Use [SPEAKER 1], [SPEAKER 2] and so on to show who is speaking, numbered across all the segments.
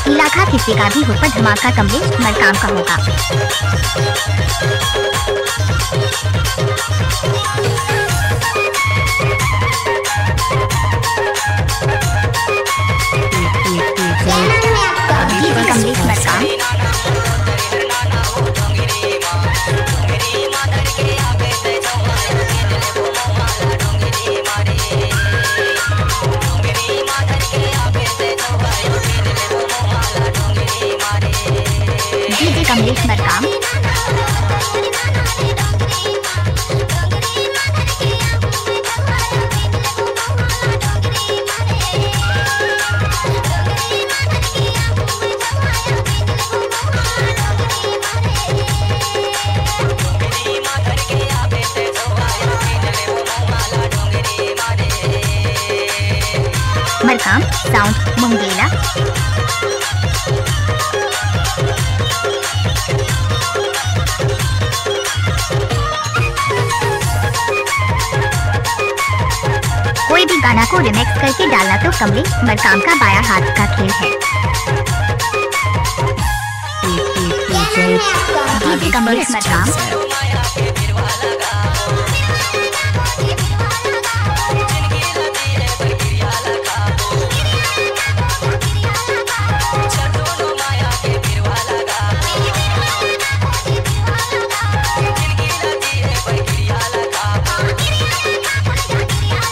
[SPEAKER 1] इलाका किसी का भी हो पर धमाका कमलेश मरकाम का होगा। कमलेश मरकाम डीजे कमलेश मरकाम मरकाम साउंड मुंगेला। कोई भी गाना को रिमिक्स करके डालना तो कमलेश मरकाम का बाया हाथ का खेल है। डीजे कमलेश मरकाम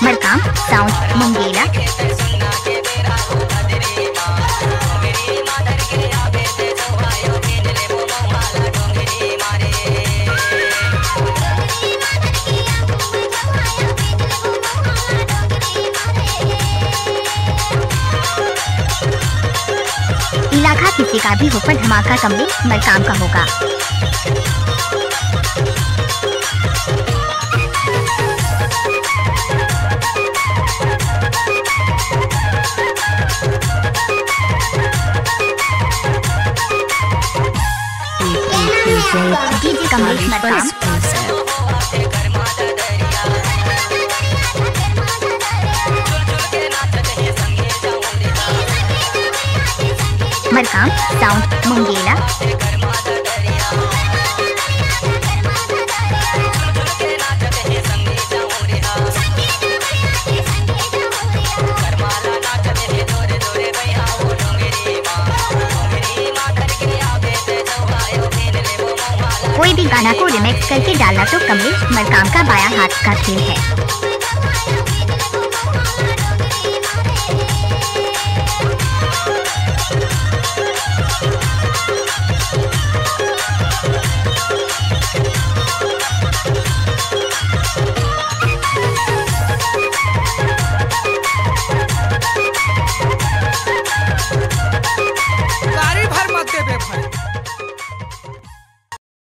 [SPEAKER 1] मरकाम साउंड मुंगेला। इलाका किसी का भी हो पर धमाका कमलेश मरकाम का होगा। डीजे कमलेश मरकाम मरकाम साउंड मुंगेला। कोई भी गाना को रिमिक्स करके डालना तो कमलेश मरकाम का बाया हाथ का खेल है।